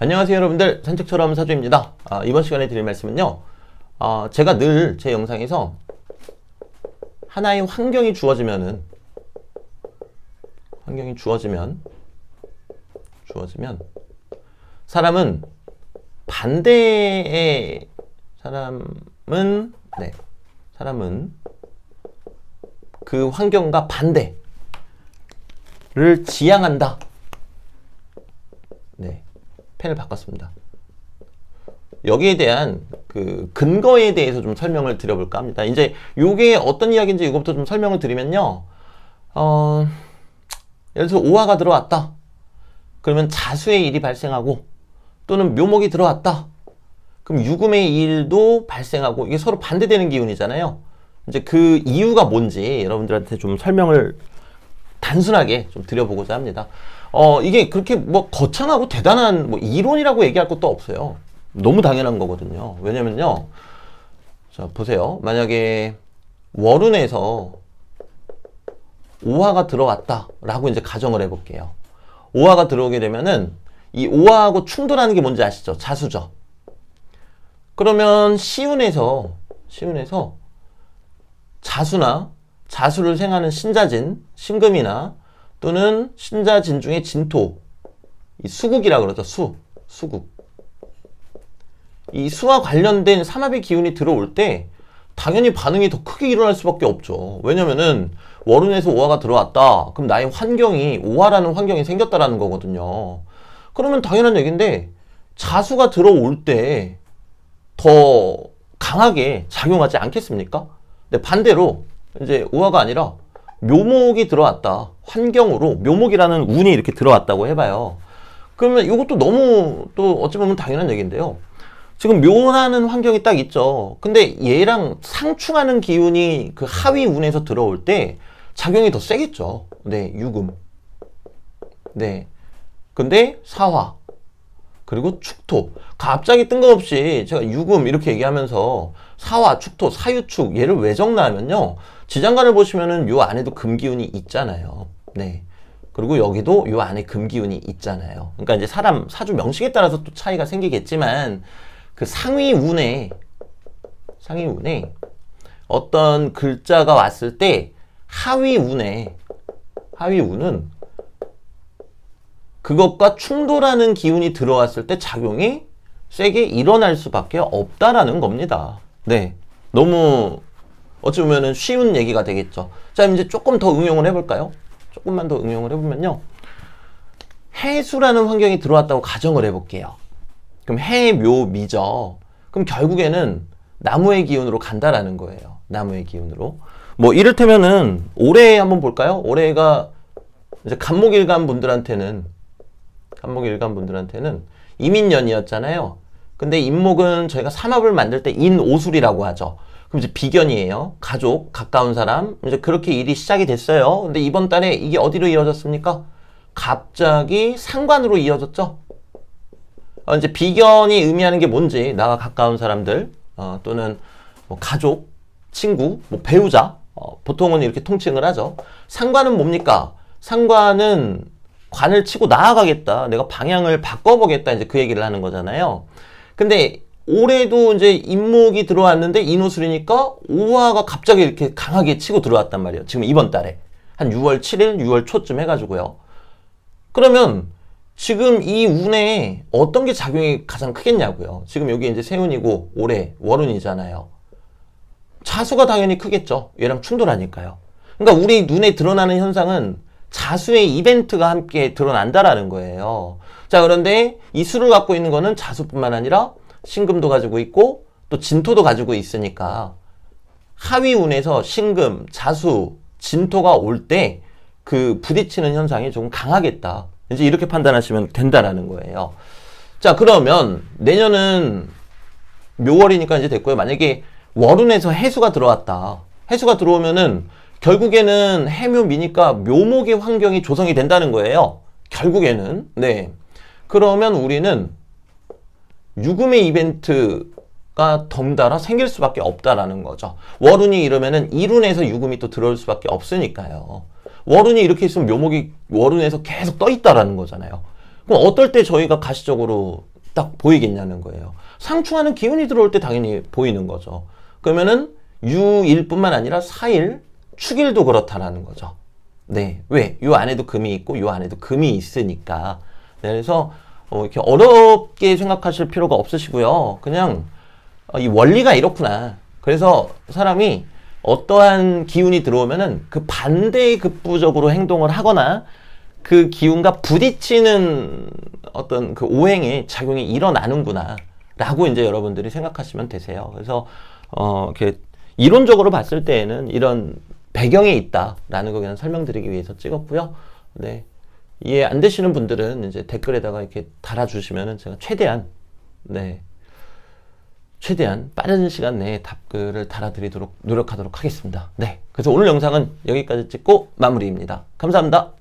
안녕하세요 여러분들, 산책처럼 사주입니다. 이번 시간에 드릴 말씀은요, 제가 늘 제 영상에서 하나의 환경이 주어지면 사람은 그 환경과 반대를 지향한다. 네, 펜을 바꿨습니다. 여기에 대한 그 근거에 대해서 좀 설명을 드려볼까 합니다. 이제 요게 어떤 이야기인지 이거부터 좀 설명을 드리면요. 예를 들어서 오화가 들어왔다. 그러면 자수의 일이 발생하고 또는 묘목이 들어왔다. 그럼 유금의 일도 발생하고 이게 서로 반대되는 기운이잖아요. 이제 그 이유가 뭔지 여러분들한테 좀 설명을 단순하게 좀 드려보고자 합니다. 이게 그렇게 뭐 거창하고 대단한 뭐 이론이라고 얘기할 것도 없어요. 너무 당연한 거거든요. 왜냐면요. 자, 보세요. 만약에 월운에서 오화가 들어왔다라고 이제 가정을 해볼게요. 오화가 들어오게 되면은 이 오화하고 충돌하는 게 뭔지 아시죠? 자수죠. 그러면 시운에서 자수를 생하는 신자진, 신금이나 또는 신자진 중에 진토, 이 수국이라 그러죠. 수국. 이 수와 관련된 삼합의 기운이 들어올 때 당연히 반응이 더 크게 일어날 수밖에 없죠. 왜냐면은 월운에서 오화가 들어왔다. 그럼 나의 환경이 오화라는 환경이 생겼다라는 거거든요. 그러면 당연한 얘기인데 자수가 들어올 때 더 강하게 작용하지 않겠습니까? 근데 반대로 이제 오화가 아니라 묘목이 들어왔다. 환경으로 묘목이라는 운이 이렇게 들어왔다고 해봐요. 그러면 이것도 너무 또 어찌 보면 당연한 얘기인데요. 지금 묘라는 환경이 딱 있죠. 근데 얘랑 상충하는 기운이 그 하위 운에서 들어올 때 작용이 더 세겠죠. 네, 유금. 네. 근데 사화. 그리고 축토. 갑자기 뜬금없이 제가 유금 이렇게 얘기하면서 사화, 축토, 사유축 얘를 왜 적나하면요. 지장간을 보시면은 요 안에도 금기운이 있잖아요. 네. 그리고 여기도 요 안에 금기운이 있잖아요. 그러니까 이제 사람 사주 명식에 따라서 또 차이가 생기겠지만 그 상위 운에 어떤 글자가 왔을 때 하위 운은 그것과 충돌하는 기운이 들어왔을 때 작용이 세게 일어날 수밖에 없다라는 겁니다. 네. 너무 어찌 보면은 쉬운 얘기가 되겠죠. 자, 이제 조금 더 응용을 해볼까요? 조금만 더 응용을 해보면요. 해수라는 환경이 들어왔다고 가정을 해볼게요. 그럼 해, 묘, 미죠. 그럼 결국에는 나무의 기운으로 간다라는 거예요. 나무의 기운으로. 뭐 이를테면은 올해 한번 볼까요? 올해가 이제 간목일간 분들한테는 이민년이었잖아요. 근데 인목은 저희가 삼합을 만들 때 인오술이라고 하죠. 그럼 이제 비견이에요. 가족, 가까운 사람. 이제 그렇게 일이 시작이 됐어요. 근데 이번 달에 이게 어디로 이어졌습니까? 갑자기 상관으로 이어졌죠. 이제 비견이 의미하는 게 뭔지, 나와 가까운 사람들, 또는 뭐 가족, 친구, 뭐 배우자, 보통은 이렇게 통칭을 하죠. 상관은 뭡니까? 상관은 관을 치고 나아가겠다. 내가 방향을 바꿔보겠다. 이제 그 얘기를 하는 거잖아요. 근데 올해도 이제 인목이 들어왔는데 인호술이니까 오화가 갑자기 이렇게 강하게 치고 들어왔단 말이에요. 지금 이번 달에. 한 6월 7일, 6월 초쯤 해가지고요. 그러면 지금 이 운에 어떤 게 작용이 가장 크겠냐고요. 지금 여기 이제 세운이고 올해 월운이잖아요. 자수가 당연히 크겠죠. 얘랑 충돌하니까요. 그러니까 우리 눈에 드러나는 현상은 자수의 이벤트가 함께 드러난다라는 거예요. 자, 그런데 이 수를 갖고 있는 거는 자수뿐만 아니라 신금도 가지고 있고 또 진토도 가지고 있으니까 하위 운에서 신금, 자수, 진토가 올 때 그 부딪히는 현상이 조금 강하겠다. 이제 이렇게 판단하시면 된다라는 거예요. 자, 그러면 내년은 묘월이니까 이제 됐고요. 만약에 월운에서 해수가 들어왔다. 해수가 들어오면은 결국에는 해묘미니까 묘목의 환경이 조성이 된다는 거예요. 결국에는. 네. 그러면 우리는 유금의 이벤트가 덩달아 생길 수밖에 없다라는 거죠. 월운이 이러면은 일운에서 유금이 또 들어올 수밖에 없으니까요. 월운이 이렇게 있으면 묘목이 월운에서 계속 떠 있다라는 거잖아요. 그럼 어떨 때 저희가 가시적으로 딱 보이겠냐는 거예요. 상충하는 기운이 들어올 때 당연히 보이는 거죠. 그러면은 유일 뿐만 아니라 사일, 축일도 그렇다라는 거죠. 네. 왜? 요 안에도 금이 있고 요 안에도 금이 있으니까. 네, 그래서 이렇게 어렵게 생각하실 필요가 없으시고요. 그냥 이 원리가 이렇구나. 그래서 사람이 어떠한 기운이 들어오면은 그 반대의 급부적으로 행동을 하거나 그 기운과 부딪히는 어떤 그 오행의 작용이 일어나는구나 라고 이제 여러분들이 생각하시면 되세요. 그래서 이렇게 이론적으로 봤을 때에는 이런 배경이 있다라는 거 그냥 설명드리기 위해서 찍었고요. 네. 이해 안 되시는 분들은 이제 댓글에다가 이렇게 달아주시면은 제가 최대한 빠른 시간 내에 답글을 달아드리도록 노력하도록 하겠습니다. 네. 그래서 오늘 영상은 여기까지 찍고 마무리입니다. 감사합니다.